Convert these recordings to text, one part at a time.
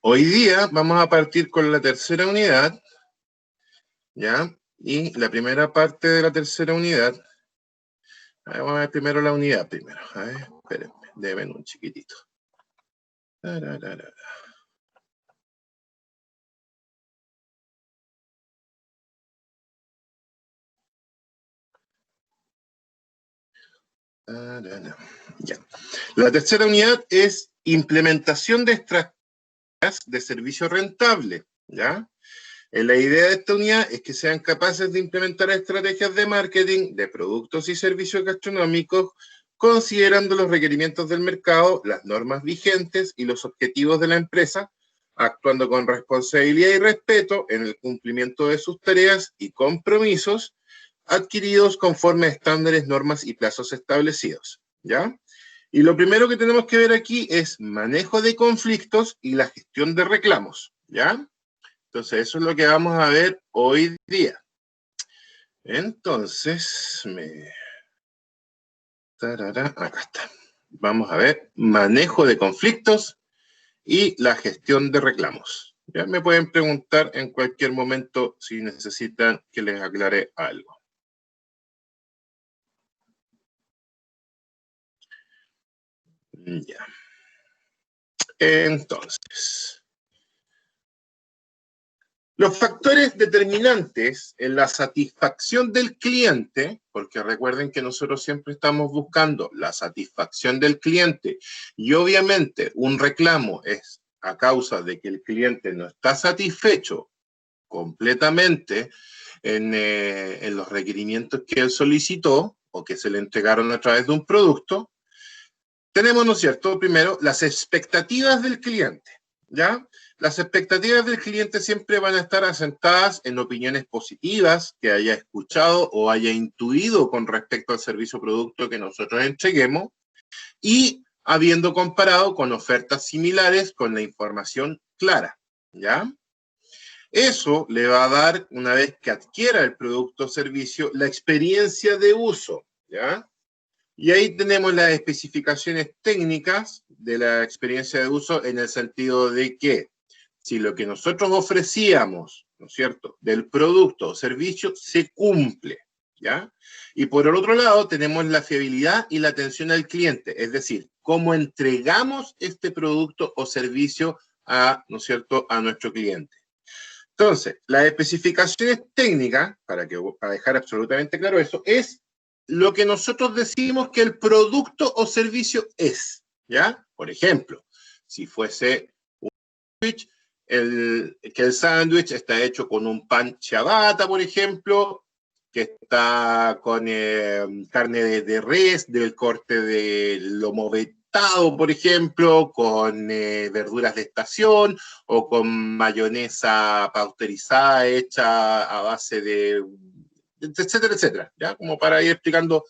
Hoy día vamos a partir con la tercera unidad, ¿ya? Y la primera parte de la tercera unidad, vamos a ver primero la unidad primero. A ver, espérenme, deben un chiquitito. Ya. La tercera unidad es implementación de estrategias de servicio rentable, ¿ya? La idea de esta unidad es que sean capaces de implementar estrategias de marketing de productos y servicios gastronómicos considerando los requerimientos del mercado, las normas vigentes y los objetivos de la empresa, actuando con responsabilidad y respeto en el cumplimiento de sus tareas y compromisos adquiridos conforme a estándares, normas y plazos establecidos, ¿ya? Y lo primero que tenemos que ver aquí es manejo de conflictos y la gestión de reclamos, ¿ya? Entonces, eso es lo que vamos a ver hoy día. Entonces, acá está. Vamos a ver manejo de conflictos y la gestión de reclamos. Ya me pueden preguntar en cualquier momento si necesitan que les aclare algo. Ya. Entonces, los factores determinantes en la satisfacción del cliente, porque recuerden que nosotros siempre estamos buscando la satisfacción del cliente y obviamente un reclamo es a causa de que el cliente no está satisfecho completamente en los requerimientos que él solicitó o que se le entregaron a través de un producto. Tenemos, ¿no es cierto?, primero, las expectativas del cliente, ¿ya? Las expectativas del cliente siempre van a estar asentadas en opiniones positivas que haya escuchado o haya intuido con respecto al servicio o producto que nosotros entreguemos y habiendo comparado con ofertas similares con la información clara, ¿ya? Eso le va a dar, una vez que adquiera el producto o servicio, la experiencia de uso, ¿ya? Y ahí tenemos las especificaciones técnicas de la experiencia de uso en el sentido de que si lo que nosotros ofrecíamos, ¿no es cierto?, del producto o servicio se cumple, ¿ya? Y por el otro lado tenemos la fiabilidad y la atención al cliente, es decir, cómo entregamos este producto o servicio a, ¿no es cierto?, a nuestro cliente. Entonces, las especificaciones técnicas, para dejar absolutamente claro eso, es lo que nosotros decimos que el producto o servicio es, ¿ya? Por ejemplo, si fuese un sándwich, que el sándwich está hecho con un pan ciabatta, por ejemplo, que está con carne de res, del corte de lomo vetado, por ejemplo, con verduras de estación o con mayonesa pasteurizada hecha a base de etcétera, etcétera, ¿ya? Como para ir explicando,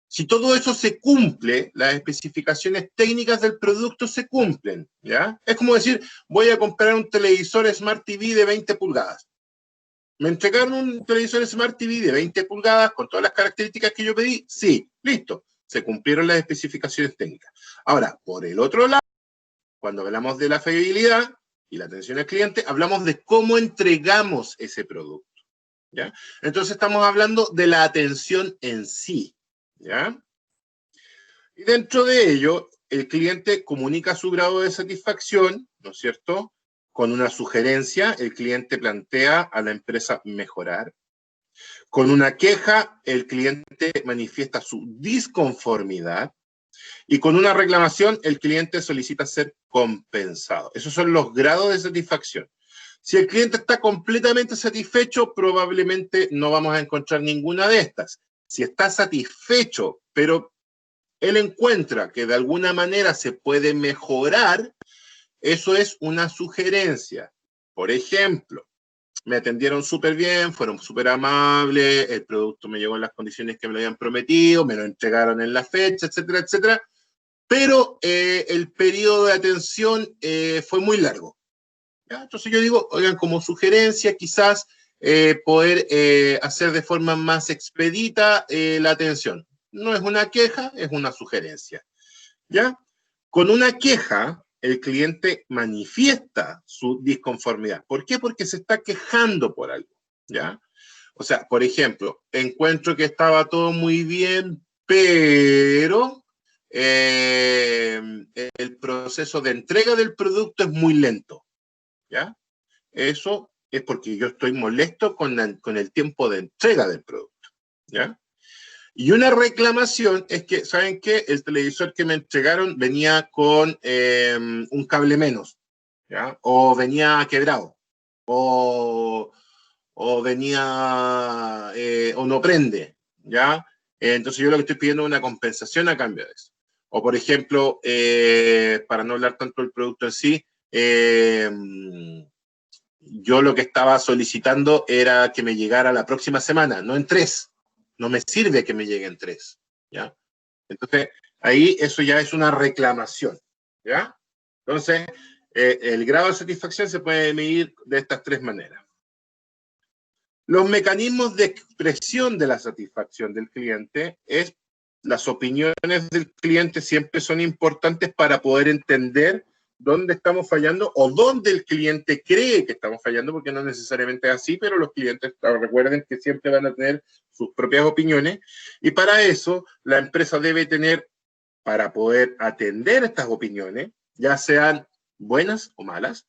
si todo eso se cumple, las especificaciones técnicas del producto se cumplen, ¿ya? Es como decir, voy a comprar un televisor Smart TV de 20 pulgadas. ¿Me entregaron un televisor Smart TV de 20 pulgadas con todas las características que yo pedí? Sí, listo, se cumplieron las especificaciones técnicas. Ahora, por el otro lado, cuando hablamos de la fiabilidad y la atención al cliente, hablamos de cómo entregamos ese producto. ¿Ya? Entonces estamos hablando de la atención en sí, ¿ya? Y dentro de ello, el cliente comunica su grado de satisfacción, ¿no es cierto? Con una sugerencia, el cliente plantea a la empresa mejorar. Con una queja, el cliente manifiesta su disconformidad. Y con una reclamación, el cliente solicita ser compensado. Esos son los grados de satisfacción. Si el cliente está completamente satisfecho, probablemente no vamos a encontrar ninguna de estas. Si está satisfecho, pero él encuentra que de alguna manera se puede mejorar, eso es una sugerencia. Por ejemplo, me atendieron súper bien, fueron súper amables, el producto me llegó en las condiciones que me lo habían prometido, me lo entregaron en la fecha, etcétera, etcétera, pero el periodo de atención fue muy largo. ¿Ya? Entonces yo digo, oigan, como sugerencia quizás poder hacer de forma más expedita la atención. No es una queja, es una sugerencia. ¿Ya? Con una queja, el cliente manifiesta su disconformidad. ¿Por qué? Porque se está quejando por algo, ¿ya? O sea, por ejemplo, encuentro que estaba todo muy bien, pero el proceso de entrega del producto es muy lento, ¿ya? Eso es porque yo estoy molesto con el tiempo de entrega del producto, ¿ya? Y una reclamación es que, ¿saben qué? El televisor que me entregaron venía con un cable menos, ¿ya? O venía quebrado, o, o venía, o no prende, ¿ya? Entonces yo lo que estoy pidiendo es una compensación a cambio de eso. O por ejemplo, para no hablar tanto del producto en sí, yo lo que estaba solicitando era que me llegara la próxima semana, no en 3. No me sirve que me llegue en 3, ¿ya? Entonces, ahí eso ya es una reclamación, ¿ya? Entonces, el grado de satisfacción se puede medir de estas 3 maneras. Los mecanismos de expresión de la satisfacción del cliente es las opiniones del cliente siempre son importantes para poder entender dónde estamos fallando o dónde el cliente cree que estamos fallando, porque no necesariamente es así, pero los clientes recuerden que siempre van a tener sus propias opiniones y para eso la empresa debe tener, para poder atender estas opiniones, ya sean buenas o malas,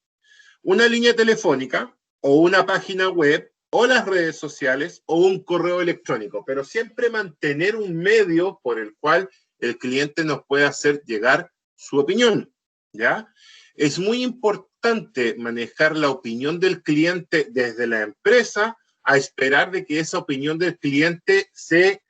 una línea telefónica o una página web o las redes sociales o un correo electrónico, pero siempre mantener un medio por el cual el cliente nos pueda hacer llegar su opinión, ¿ya? Es muy importante manejar la opinión del cliente desde la empresa a esperar de que esa opinión del cliente se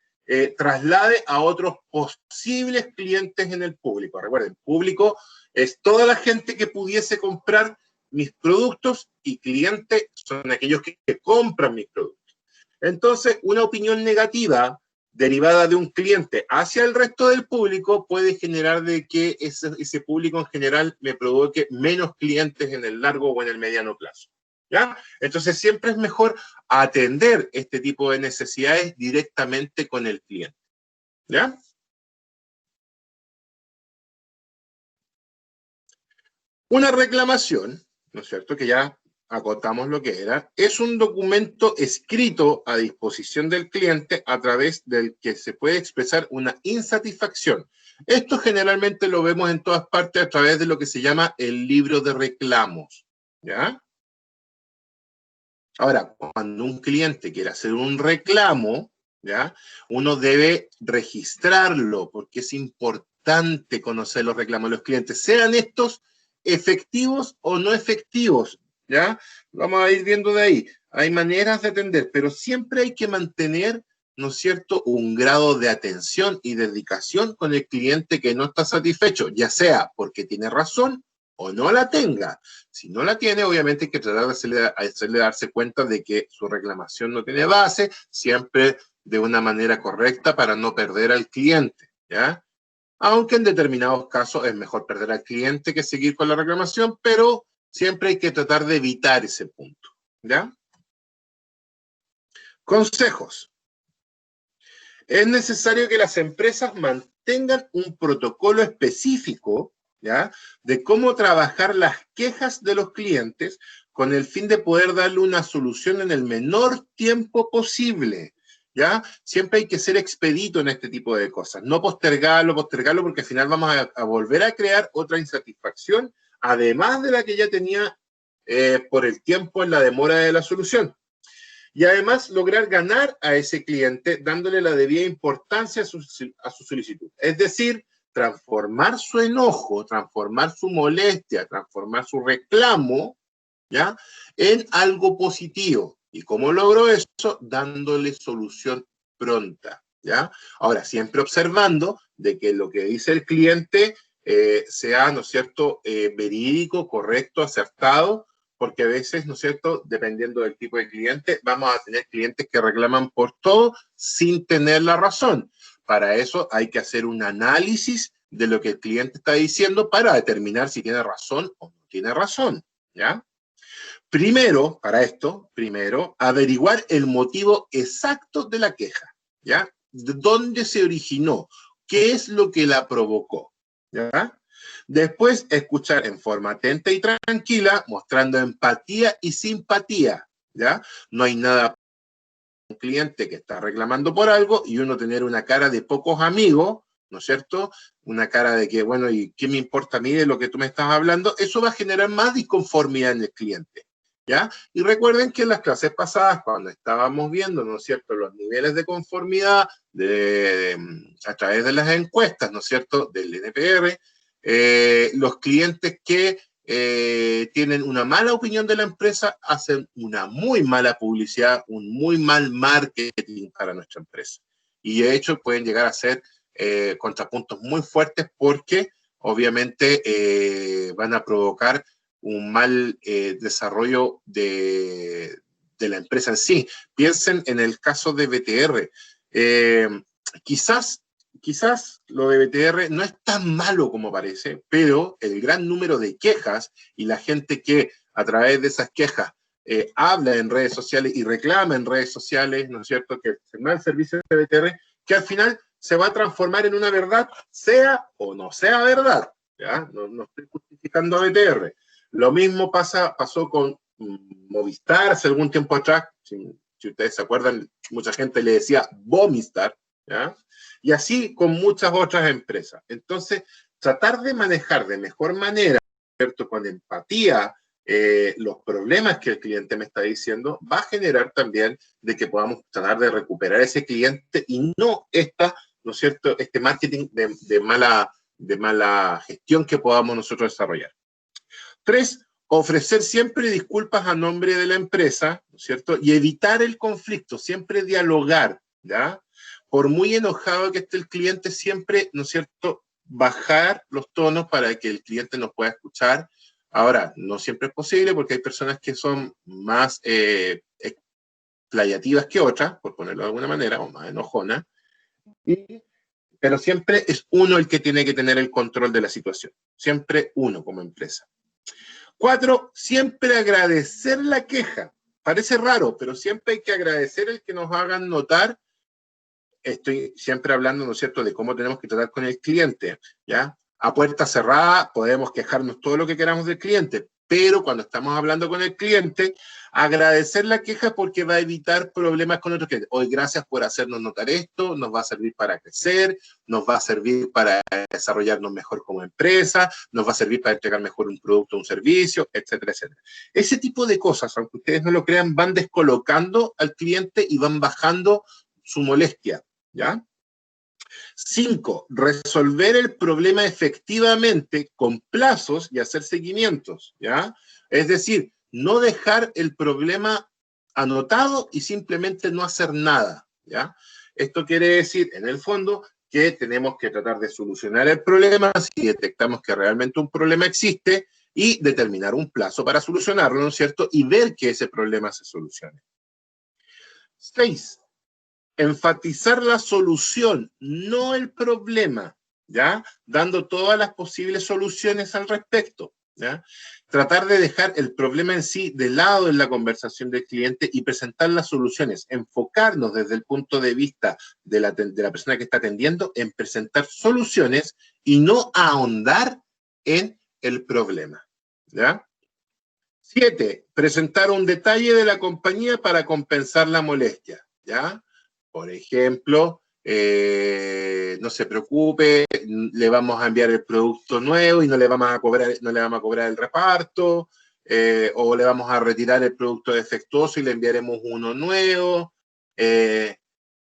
traslade a otros posibles clientes en el público. Recuerden, público es toda la gente que pudiese comprar mis productos y clientes son aquellos que compran mis productos. Entonces, una opinión negativa derivada de un cliente hacia el resto del público puede generar de que ese público en general me provoque menos clientes en el largo o en el mediano plazo, ¿ya? Entonces, siempre es mejor atender este tipo de necesidades directamente con el cliente, ¿ya? Una reclamación, ¿no es cierto?, que ya acotamos lo que era, es un documento escrito a disposición del cliente a través del que se puede expresar una insatisfacción. Esto generalmente lo vemos en todas partes a través de lo que se llama el libro de reclamos, ¿ya? Ahora, cuando un cliente quiere hacer un reclamo, ¿ya? Uno debe registrarlo porque es importante conocer los reclamos de los clientes, sean estos efectivos o no efectivos, ¿ya? Vamos a ir viendo de ahí. Hay maneras de atender, pero siempre hay que mantener, ¿no es cierto?, un grado de atención y dedicación con el cliente que no está satisfecho, ya sea porque tiene razón o no la tenga. Si no la tiene, obviamente hay que tratar de hacerle darse cuenta de que su reclamación no tiene base, siempre de una manera correcta para no perder al cliente, ¿ya? Aunque en determinados casos es mejor perder al cliente que seguir con la reclamación, pero siempre hay que tratar de evitar ese punto, ¿ya? Consejos. Es necesario que las empresas mantengan un protocolo específico, ¿ya?, de cómo trabajar las quejas de los clientes con el fin de poder darle una solución en el menor tiempo posible, ¿ya? Siempre hay que ser expedito en este tipo de cosas, no postergarlo, porque al final vamos a volver a crear otra insatisfacción, además de la que ya tenía por el tiempo en la demora de la solución. Y además lograr ganar a ese cliente dándole la debida importancia a su solicitud. Es decir, transformar su enojo, transformar su molestia, transformar su reclamo, ¿ya?, en algo positivo. ¿Y cómo logro eso? Dándole solución pronta, ¿ya? Ahora, siempre observando de que lo que dice el cliente sea, ¿no es cierto?, verídico, correcto, acertado, porque a veces, ¿no es cierto?, dependiendo del tipo de cliente, vamos a tener clientes que reclaman por todo sin tener la razón. Para eso hay que hacer un análisis de lo que el cliente está diciendo para determinar si tiene razón o no tiene razón, ¿ya? Primero, para esto, averiguar el motivo exacto de la queja, ¿ya? ¿De dónde se originó? ¿Qué es lo que la provocó? ¿Ya? Después, escuchar en forma atenta y tranquila, mostrando empatía y simpatía, ¿ya? No hay nada un cliente que está reclamando por algo y uno tener una cara de pocos amigos, ¿no es cierto? Una cara de que, bueno, ¿y qué me importa a mí de lo que tú me estás hablando? Eso va a generar más disconformidad en el cliente, ¿ya? Y recuerden que en las clases pasadas, cuando estábamos viendo, ¿no es cierto?, los niveles de conformidad a través de las encuestas, ¿no es cierto?, del NPR, los clientes que tienen una mala opinión de la empresa, hacen una muy mala publicidad, un muy mal marketing para nuestra empresa. Y de hecho pueden llegar a ser contrapuntos muy fuertes porque obviamente van a provocar un mal desarrollo de la empresa en sí. Piensen en el caso de BTR. Quizás lo de BTR no es tan malo como parece, pero el gran número de quejas y la gente que a través de esas quejas habla en redes sociales y reclama en redes sociales, ¿no es cierto?, que el mal servicio de BTR, que al final se va a transformar en una verdad, sea o no sea verdad, ¿ya? No estoy justificando a BTR. Lo mismo pasó con Movistar hace algún tiempo atrás, si ustedes se acuerdan, mucha gente le decía Vomistar, ¿ya? Y así con muchas otras empresas. Entonces, tratar de manejar de mejor manera, ¿cierto?, con empatía, los problemas que el cliente me está diciendo, va a generar también de que podamos tratar de recuperar ese cliente y no ¿no es cierto?, este marketing de mala gestión que podamos nosotros desarrollar. 3, ofrecer siempre disculpas a nombre de la empresa, ¿no es cierto?, y evitar el conflicto, siempre dialogar, ¿ya? Por muy enojado que esté el cliente, siempre, ¿no es cierto?, bajar los tonos para que el cliente nos pueda escuchar. Ahora, no siempre es posible porque hay personas que son más explayativas que otras, por ponerlo de alguna manera, o más enojonas, pero siempre es uno el que tiene que tener el control de la situación. Siempre uno como empresa. 4, siempre agradecer la queja. Parece raro, pero siempre hay que agradecer el que nos hagan notar. Estoy siempre hablando, ¿no es cierto?, de cómo tenemos que tratar con el cliente, ¿ya? A puerta cerrada podemos quejarnos todo lo que queramos del cliente, pero cuando estamos hablando con el cliente, agradecer la queja porque va a evitar problemas con otros clientes. Hoy, gracias por hacernos notar esto, nos va a servir para crecer, nos va a servir para desarrollarnos mejor como empresa, nos va a servir para entregar mejor un producto o un servicio, etcétera, etcétera. Ese tipo de cosas, aunque ustedes no lo crean, van descolocando al cliente y van bajando su molestia, ¿ya? 5, resolver el problema efectivamente con plazos y hacer seguimientos, ¿ya? Es decir, no dejar el problema anotado y simplemente no hacer nada, ¿ya? Esto quiere decir, en el fondo, que tenemos que tratar de solucionar el problema si detectamos que realmente un problema existe y determinar un plazo para solucionarlo, ¿no es cierto? Y ver que ese problema se solucione. 6, enfatizar la solución, no el problema, ¿ya? Dando todas las posibles soluciones al respecto, ¿ya? Tratar de dejar el problema en sí de lado en la conversación del cliente y presentar las soluciones, enfocarnos desde el punto de vista de la persona que está atendiendo en presentar soluciones y no ahondar en el problema, ¿ya? 7, presentar un detalle de la compañía para compensar la molestia, ¿ya? Por ejemplo, no se preocupe, le vamos a enviar el producto nuevo y no le vamos a cobrar el reparto, o le vamos a retirar el producto defectuoso y le enviaremos uno nuevo.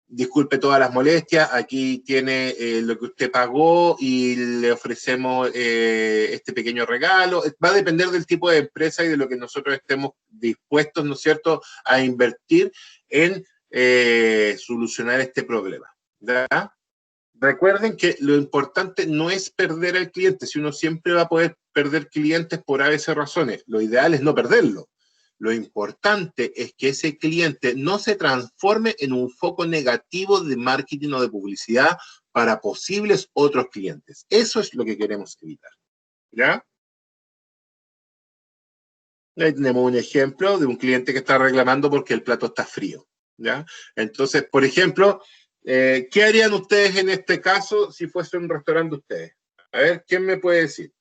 Disculpe todas las molestias, aquí tiene lo que usted pagó y le ofrecemos este pequeño regalo. Va a depender del tipo de empresa y de lo que nosotros estemos dispuestos, ¿no es cierto?, a invertir en solucionar este problema, ¿verdad? Recuerden que lo importante no es perder al cliente, si uno siempre va a poder perder clientes por a veces razones, lo ideal es no perderlo. Lo importante es que ese cliente no se transforme en un foco negativo de marketing o de publicidad para posibles otros clientes. Eso es lo que queremos evitar, ¿ya? Ahí tenemos un ejemplo de un cliente que está reclamando porque el plato está frío, ¿ya? Entonces, por ejemplo, ¿qué harían ustedes en este caso si fuese un restaurante de ustedes? A ver, ¿quién me puede decir?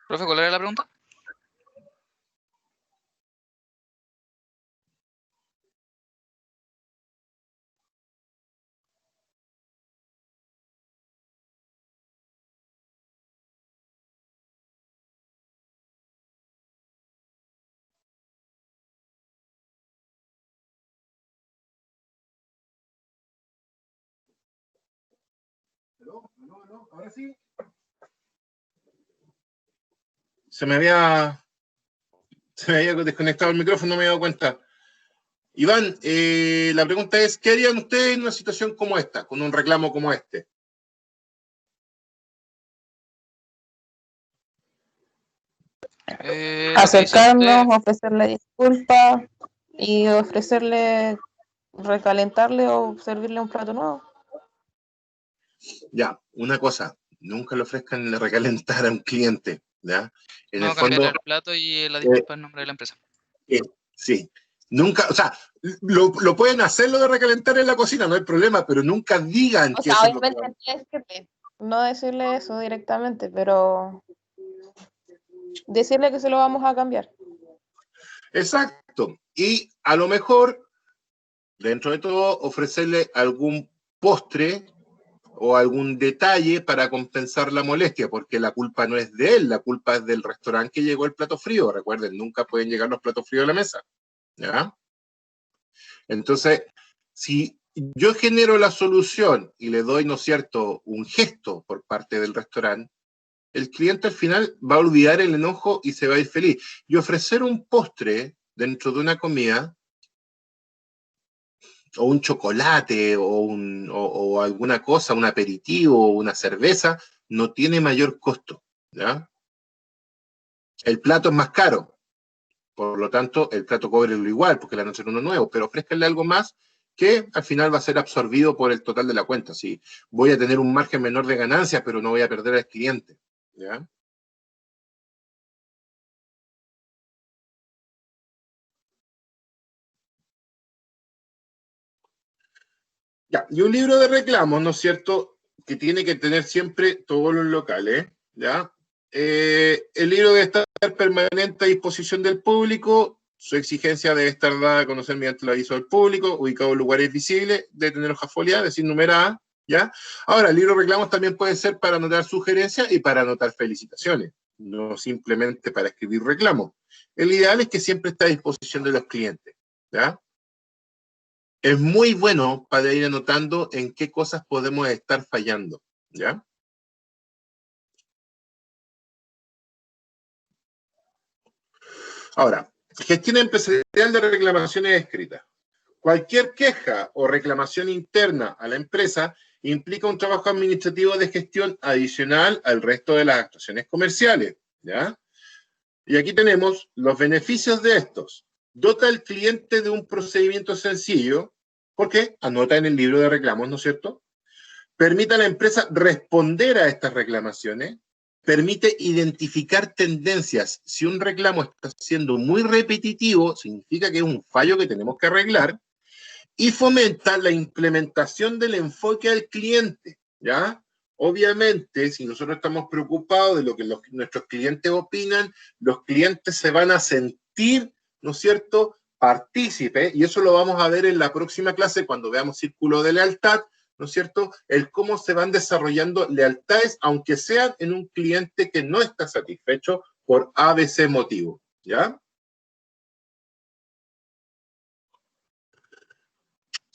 Profe, ¿cuál era la pregunta? No, ahora sí. Se me había desconectado el micrófono, no me había dado cuenta. Iván, la pregunta es, ¿qué harían ustedes en una situación como esta, con un reclamo como este? Acercarnos, ofrecerle disculpas y ofrecerle, recalentarle o servirle un plato nuevo. Ya, una cosa, nunca le ofrezcan recalentar a un cliente, ¿ya? En No, el cambiar fondo, el plato y la disculpa en nombre de la empresa. sí, nunca, o sea, lo pueden hacer lo de recalentar en la cocina, no hay problema, pero nunca digan O que sea, eso es lo que obviamente no decirle eso directamente, pero decirle que se lo vamos a cambiar. Exacto. Y a lo mejor, dentro de todo, ofrecerle algún postre o algún detalle para compensar la molestia, porque la culpa no es de él, la culpa es del restaurante que llegó el plato frío. Recuerden, nunca pueden llegar los platos fríos a la mesa. ¿Ya? Entonces, si yo genero la solución y le doy, ¿no es cierto?, un gesto por parte del restaurante, el cliente al final va a olvidar el enojo y se va a ir feliz. Y ofrecer un postre dentro de una comida, o un chocolate, o alguna cosa, un aperitivo, o una cerveza, no tiene mayor costo, ¿ya? El plato es más caro, por lo tanto, el plato cóbrelo igual, porque le van a hacer uno nuevo, pero ofrézcanle algo más que al final va a ser absorbido por el total de la cuenta. Sí, voy a tener un margen menor de ganancias, pero no voy a perder al cliente, ¿ya? Ya, y un libro de reclamos, ¿no es cierto?, que tiene que tener siempre todos los locales, ¿ya? El libro debe estar permanente a disposición del público, su exigencia debe estar dada a conocer mediante el aviso del público, ubicado en lugares visibles, debe tener hoja foliada, decir numerada, ¿ya? Ahora, el libro de reclamos también puede ser para anotar sugerencias y para anotar felicitaciones, no simplemente para escribir reclamos. El ideal es que siempre esté a disposición de los clientes, ¿ya? Es muy bueno para ir anotando en qué cosas podemos estar fallando, ¿ya? Ahora, gestión empresarial de reclamaciones escritas. Cualquier queja o reclamación interna a la empresa implica un trabajo administrativo de gestión adicional al resto de las actuaciones comerciales, ¿ya? Y aquí tenemos los beneficios de estos. Dota al cliente de un procedimiento sencillo, porque anota en el libro de reclamos, ¿no es cierto? Permite a la empresa responder a estas reclamaciones, permite identificar tendencias. Si un reclamo está siendo muy repetitivo, significa que es un fallo que tenemos que arreglar, y fomenta la implementación del enfoque al cliente, ¿ya? Obviamente, si nosotros estamos preocupados de lo que nuestros clientes opinan, los clientes se van a sentir, ¿no es cierto?, partícipes, y eso lo vamos a ver en la próxima clase cuando veamos círculo de lealtad, ¿no es cierto?, el cómo se van desarrollando lealtades, aunque sean en un cliente que no está satisfecho por ABC motivo, ¿ya?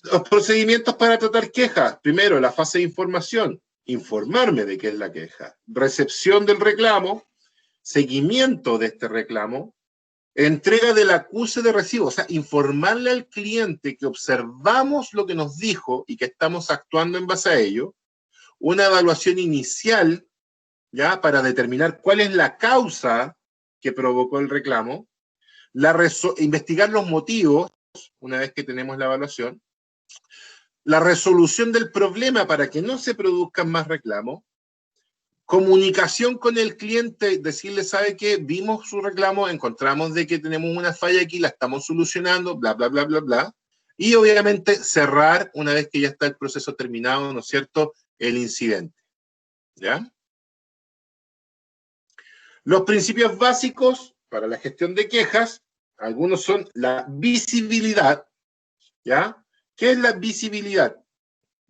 Los procedimientos para tratar quejas. Primero, la fase de información. Informarme de qué es la queja. Recepción del reclamo. Seguimiento de este reclamo. Entrega del acuse de recibo. O sea, informarle al cliente que observamos lo que nos dijo y que estamos actuando en base a ello. Una evaluación inicial, ¿ya? Para determinar cuál es la causa que provocó el reclamo. Investigar los motivos, una vez que tenemos la evaluación. la resolución del problema para que no se produzcan más reclamos, comunicación con el cliente, decirle, ¿sabe qué? Vimos su reclamo, encontramos de que tenemos una falla aquí, la estamos solucionando, bla, bla, bla, bla, bla. Y obviamente cerrar, una vez que ya está el proceso terminado, ¿no es cierto?, el incidente. ¿Ya? Los principios básicos para la gestión de quejas, algunos son la visibilidad, ¿ya? ¿Qué es la visibilidad?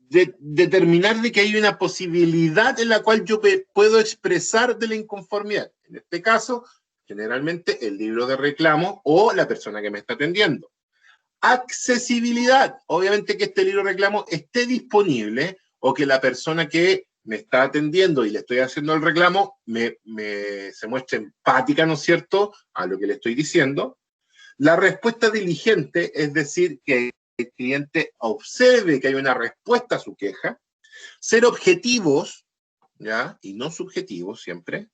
Determinar de que hay una posibilidad en la cual yo puedo expresar de la inconformidad. En este caso, generalmente el libro de reclamo o la persona que me está atendiendo. Accesibilidad. Obviamente que este libro de reclamo esté disponible o que la persona que me está atendiendo y le estoy haciendo el reclamo se muestre empática, ¿no es cierto?, a lo que le estoy diciendo. La respuesta diligente, es decir, que el cliente observe que hay una respuesta a su queja. Ser objetivos, ¿ya?, y no subjetivos siempre.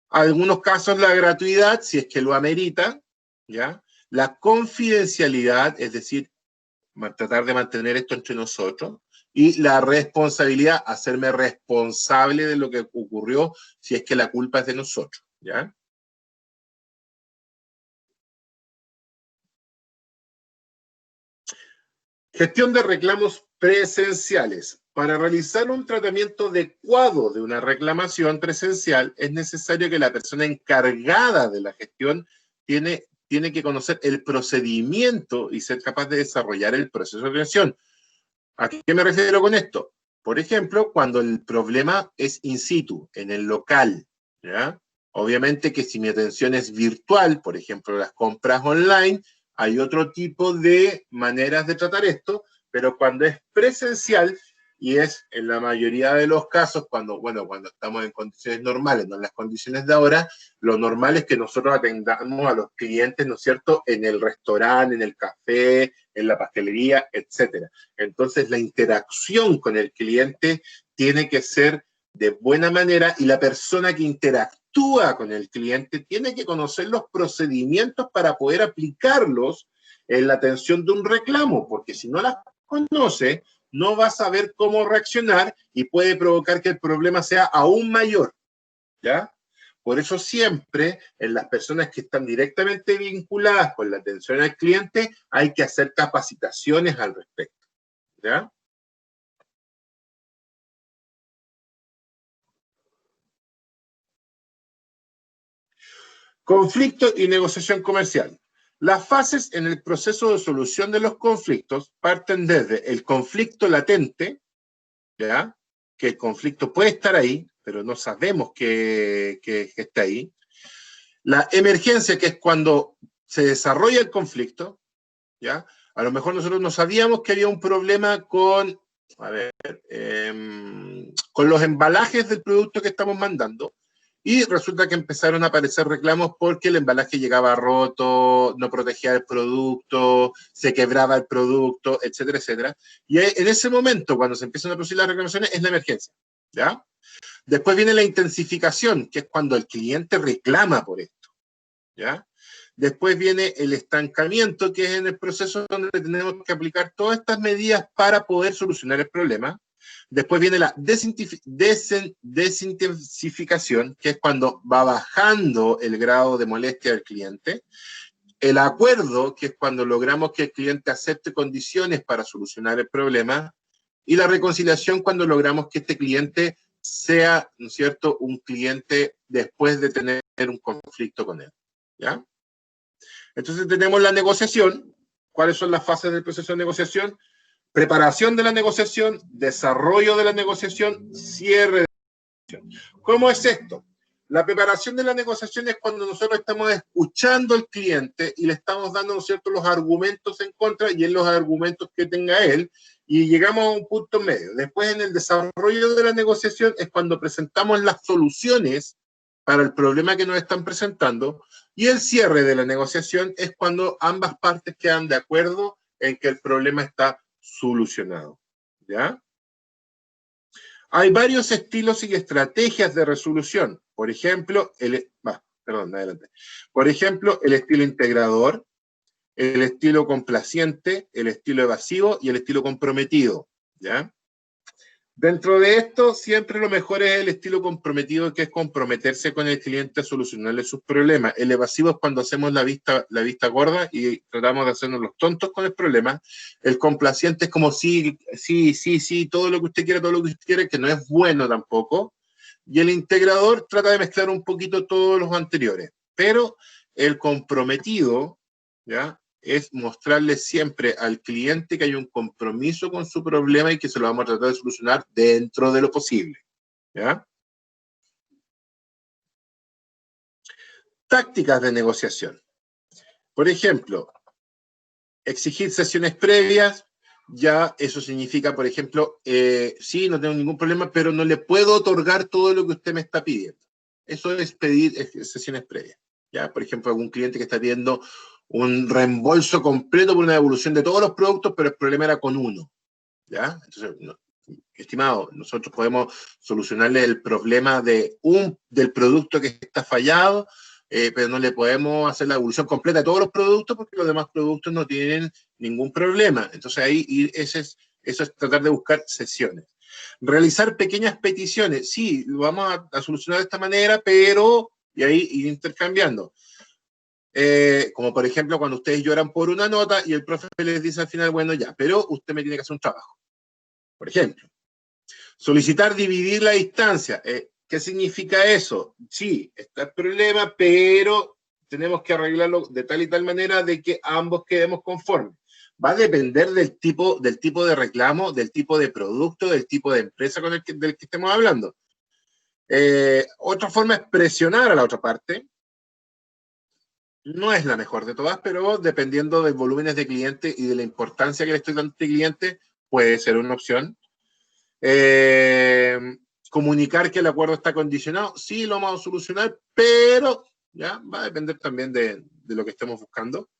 Algunos casos la gratuidad, si es que lo amerita, ¿ya? La confidencialidad, es decir, tratar de mantener esto entre nosotros. Y la responsabilidad, hacerme responsable de lo que ocurrió si es que la culpa es de nosotros, ¿ya? Gestión de reclamos presenciales. Para realizar un tratamiento adecuado de una reclamación presencial, es necesario que la persona encargada de la gestión tiene que conocer el procedimiento y ser capaz de desarrollar el proceso de gestión. ¿A qué me refiero con esto? Por ejemplo, cuando el problema es in situ, en el local, ¿ya? Obviamente que si mi atención es virtual, por ejemplo, las compras online, hay otro tipo de maneras de tratar esto, pero cuando es presencial, y es en la mayoría de los casos, cuando estamos en condiciones normales, no en las condiciones de ahora, lo normal es que nosotros atendamos a los clientes, ¿no es cierto?, en el restaurante, en el café, en la pastelería, etcétera. Entonces, la interacción con el cliente tiene que ser de buena manera y la persona que interactúa con el cliente tiene que conocer los procedimientos para poder aplicarlos en la atención de un reclamo, porque si no las conoce, no va a saber cómo reaccionar y puede provocar que el problema sea aún mayor, ¿ya? Por eso siempre en las personas que están directamente vinculadas con la atención al cliente hay que hacer capacitaciones al respecto, ¿ya? Conflicto y negociación comercial. Las fases en el proceso de solución de los conflictos parten desde el conflicto latente, ¿ya?, que el conflicto puede estar ahí, pero no sabemos que está ahí. La emergencia, que es cuando se desarrolla el conflicto, ¿ya? A lo mejor nosotros no sabíamos que había un problema con los embalajes del producto que estamos mandando, y resulta que empezaron a aparecer reclamos porque el embalaje llegaba roto, no protegía el producto, se quebraba el producto, etcétera, etcétera. Y en ese momento, cuando se empiezan a producir las reclamaciones, es la emergencia, ¿ya? Después viene la intensificación, que es cuando el cliente reclama por esto, ¿ya? Después viene el estancamiento, que es en el proceso donde tenemos que aplicar todas estas medidas para poder solucionar el problema. Después viene la desintensificación, que es cuando va bajando el grado de molestia del cliente. El acuerdo, que es cuando logramos que el cliente acepte condiciones para solucionar el problema. Y la reconciliación, cuando logramos que este cliente sea, ¿no es cierto?, un cliente después de tener un conflicto con él, ¿ya? Entonces tenemos la negociación. ¿Cuáles son las fases del proceso de negociación? Preparación de la negociación, desarrollo de la negociación, cierre de la negociación. ¿Cómo es esto? La preparación de la negociación es cuando nosotros estamos escuchando al cliente y le estamos dando, ¿no es cierto?, los argumentos en contra y en los argumentos que tenga él, y llegamos a un punto medio. Después, en el desarrollo de la negociación, es cuando presentamos las soluciones para el problema que nos están presentando, y el cierre de la negociación es cuando ambas partes quedan de acuerdo en que el problema está solucionado, ¿ya? Hay varios estilos y estrategias de resolución. Por ejemplo, Por ejemplo, el estilo integrador, el estilo complaciente, el estilo evasivo y el estilo comprometido, ¿ya? Dentro de esto, siempre lo mejor es el estilo comprometido, que es comprometerse con el cliente a solucionarle sus problemas. El evasivo es cuando hacemos la vista gorda y tratamos de hacernos los tontos con el problema. El complaciente es como sí, todo lo que usted quiere, todo lo que usted quiere, que no es bueno tampoco. Y el integrador trata de mezclar un poquito todos los anteriores. Pero el comprometido, ¿ya?, es mostrarle siempre al cliente que hay un compromiso con su problema y que se lo vamos a tratar de solucionar dentro de lo posible, ¿ya? Tácticas de negociación. Por ejemplo, exigir sesiones previas, ya eso significa, por ejemplo, sí, no tengo ningún problema, pero no le puedo otorgar todo lo que usted me está pidiendo. Eso es pedir sesiones previas, ¿ya? Por ejemplo, algún cliente que está pidiendo un reembolso completo por una devolución de todos los productos, pero el problema era con uno, ¿ya? Entonces, no, estimado, nosotros podemos solucionarle el problema del producto que está fallado, pero no le podemos hacer la devolución completa de todos los productos porque los demás productos no tienen ningún problema. Entonces, ahí eso es tratar de buscar sesiones. Realizar pequeñas peticiones, sí, lo vamos a solucionar de esta manera, pero, y ahí ir intercambiando. Como por ejemplo cuando ustedes lloran por una nota y el profe les dice al final, bueno ya, pero usted me tiene que hacer un trabajo. Por ejemplo, solicitar dividir la distancia. ¿Qué significa eso? Sí, está el problema, pero tenemos que arreglarlo de tal y tal manera de que ambos quedemos conformes. Va a depender del tipo de reclamo, del tipo de producto, del tipo de empresa del que estemos hablando. Otra forma es presionar a la otra parte. No es la mejor de todas, pero dependiendo del volúmenes de cliente y de la importancia que le estoy dando a este cliente, puede ser una opción. Comunicar que el acuerdo está condicionado, sí lo vamos a solucionar, pero ya va a depender también de lo que estemos buscando.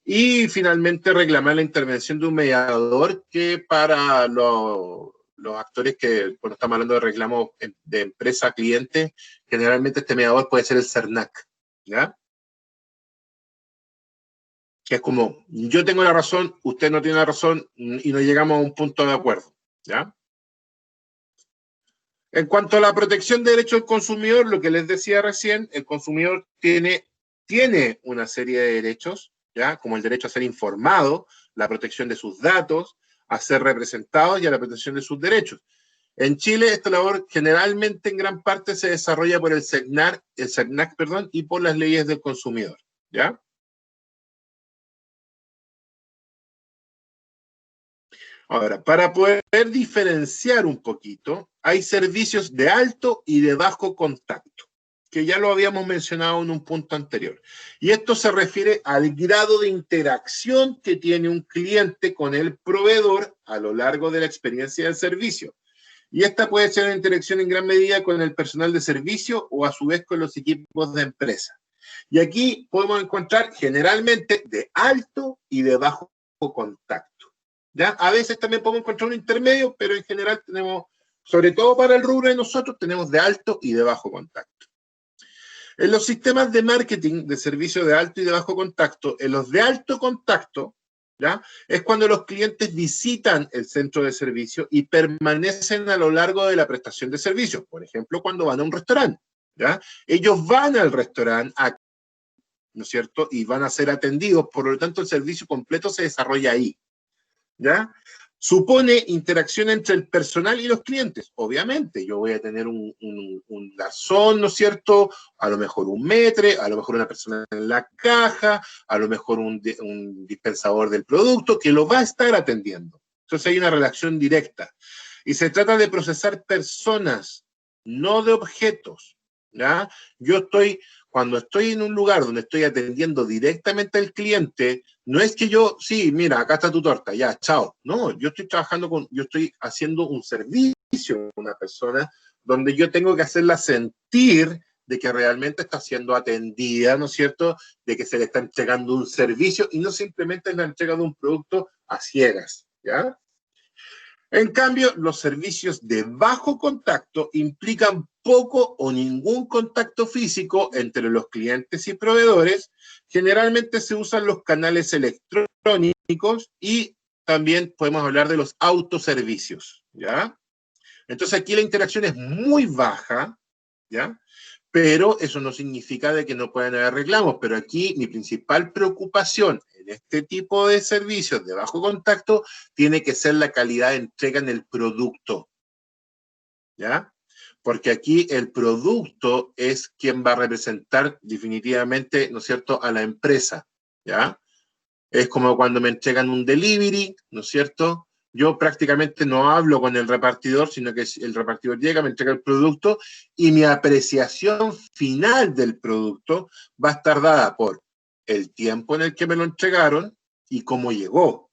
Y finalmente reclamar la intervención de un mediador, que para los actores que, cuando estamos hablando de reclamos de empresa a cliente, generalmente este mediador puede ser el CERNAC, ¿ya? Que es como, yo tengo la razón, usted no tiene la razón y no llegamos a un punto de acuerdo, ¿ya? En cuanto a la protección de derechos del consumidor, lo que les decía recién, el consumidor tiene una serie de derechos, ¿ya? Como el derecho a ser informado, la protección de sus datos, a ser representados y a la protección de sus derechos. En Chile, esta labor generalmente en gran parte se desarrolla por el CERNAC, y por las leyes del consumidor, ¿ya? Ahora, para poder diferenciar un poquito, hay servicios de alto y de bajo contacto, que ya lo habíamos mencionado en un punto anterior. Y esto se refiere al grado de interacción que tiene un cliente con el proveedor a lo largo de la experiencia del servicio. Y esta puede ser una interacción en gran medida con el personal de servicio o a su vez con los equipos de empresa. Y aquí podemos encontrar generalmente de alto y de bajo contacto. ¿Ya? A veces también podemos encontrar un intermedio, pero en general tenemos, sobre todo para el rubro de nosotros, tenemos de alto y de bajo contacto. En los sistemas de marketing de servicio de alto y de bajo contacto, en los de alto contacto, ¿ya?, es cuando los clientes visitan el centro de servicio y permanecen a lo largo de la prestación de servicios. Por ejemplo, cuando van a un restaurante, ¿ya? Ellos van al restaurante, ¿no es cierto?, y van a ser atendidos, por lo tanto el servicio completo se desarrolla ahí, ¿ya? Supone interacción entre el personal y los clientes. Obviamente, yo voy a tener un garzón, ¿no es cierto? A lo mejor un maître, a lo mejor una persona en la caja, a lo mejor un dispensador del producto que lo va a estar atendiendo. Entonces hay una relación directa. Y se trata de procesar personas, no de objetos, ¿ya? Cuando estoy en un lugar donde estoy atendiendo directamente al cliente, no es que yo, sí, mira, acá está tu torta, ya, chao. No, yo estoy haciendo un servicio a una persona donde yo tengo que hacerla sentir de que realmente está siendo atendida, ¿no es cierto? De que se le está entregando un servicio y no simplemente la entrega de un producto a ciegas, ¿ya? En cambio, los servicios de bajo contacto implican poco o ningún contacto físico entre los clientes y proveedores. Generalmente se usan los canales electrónicos y también podemos hablar de los autoservicios, ¿ya? Entonces aquí la interacción es muy baja, ¿ya? Pero eso no significa de que no puedan haber reclamos. Pero aquí mi principal preocupación en este tipo de servicios de bajo contacto tiene que ser la calidad de entrega en el producto, ¿ya? Porque aquí el producto es quien va a representar definitivamente, ¿no es cierto?, a la empresa, ¿ya? Es como cuando me entregan un delivery, ¿no es cierto? Yo prácticamente no hablo con el repartidor, sino que el repartidor llega, me entrega el producto y mi apreciación final del producto va a estar dada por el tiempo en el que me lo entregaron y cómo llegó,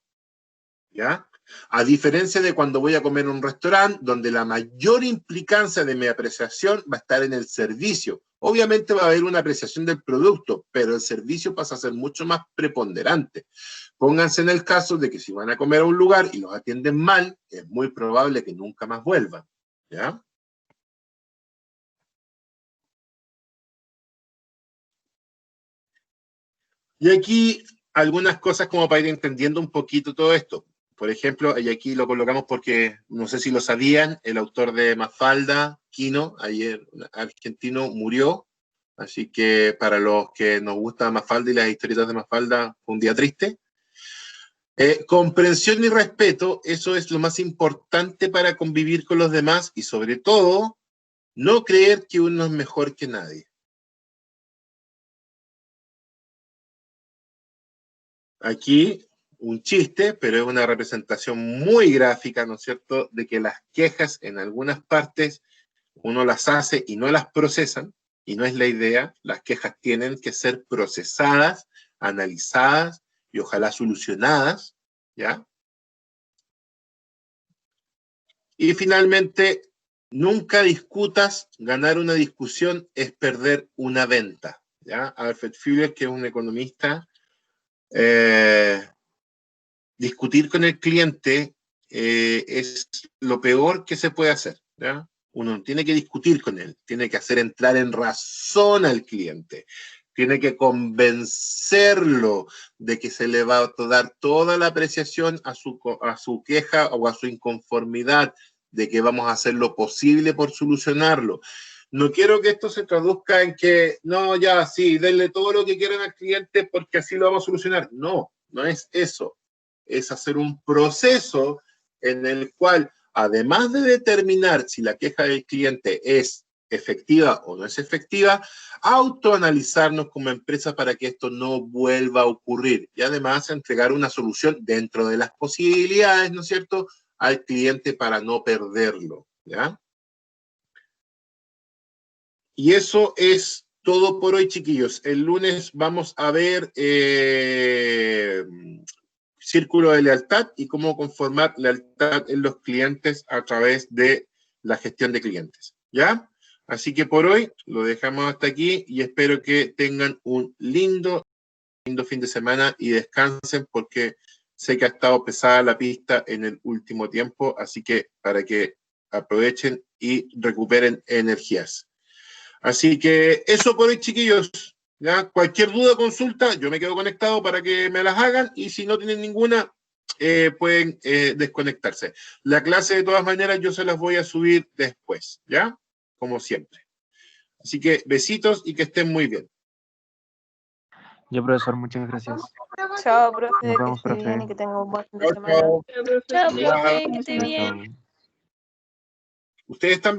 ¿ya? A diferencia de cuando voy a comer en un restaurante, donde la mayor implicancia de mi apreciación va a estar en el servicio. Obviamente va a haber una apreciación del producto, pero el servicio pasa a ser mucho más preponderante. Pónganse en el caso de que si van a comer a un lugar y los atienden mal, es muy probable que nunca más vuelvan, ¿ya? Y aquí algunas cosas como para ir entendiendo un poquito todo esto. Por ejemplo, y aquí lo colocamos porque no sé si lo sabían, el autor de Mafalda, Quino, ayer un argentino, murió. Así que para los que nos gusta Mafalda y las historietas de Mafalda, fue un día triste. Comprensión y respeto, eso es lo más importante para convivir con los demás y sobre todo, no creer que uno es mejor que nadie. Aquí un chiste, pero es una representación muy gráfica, ¿no es cierto?, de que las quejas en algunas partes uno las hace y no las procesan, y no es la idea. Las quejas tienen que ser procesadas, analizadas y ojalá solucionadas, ¿ya? Y finalmente, nunca discutas, ganar una discusión es perder una venta, ¿ya? Alfred Fuller, que es un economista, discutir con el cliente es lo peor que se puede hacer, ¿ya? Uno tiene que discutir con él, tiene que hacer entrar en razón al cliente, tiene que convencerlo de que se le va a dar toda la apreciación a su queja o a su inconformidad, de que vamos a hacer lo posible por solucionarlo. No quiero que esto se traduzca en que, no, ya, sí, denle todo lo que quieran al cliente porque así lo vamos a solucionar. No, no es eso. Es hacer un proceso en el cual, además de determinar si la queja del cliente es efectiva o no es efectiva, autoanalizarnos como empresa para que esto no vuelva a ocurrir y además entregar una solución dentro de las posibilidades, ¿no es cierto?, al cliente para no perderlo, ¿ya? Y eso es todo por hoy, chiquillos. El lunes vamos a ver círculo de lealtad y cómo conformar lealtad en los clientes a través de la gestión de clientes, ¿ya? Así que por hoy lo dejamos hasta aquí y espero que tengan un lindo fin de semana y descansen porque sé que ha estado pesada la pista en el último tiempo, así que para que aprovechen y recuperen energías. Así que eso por hoy, chiquillos. ¿Ya? Cualquier duda o consulta, yo me quedo conectado para que me las hagan y si no tienen ninguna, pueden desconectarse. La clase, de todas maneras, yo se las voy a subir después, ¿ya? Como siempre. Así que besitos y que estén muy bien. Ya, profesor, muchas gracias. Chao, profe, Nos vemos, que esté bien profe. y que tenga un buen fin de Chao, semana. chao. Chao, Igual. profe, que esté Chao, bien. chao. Ustedes también.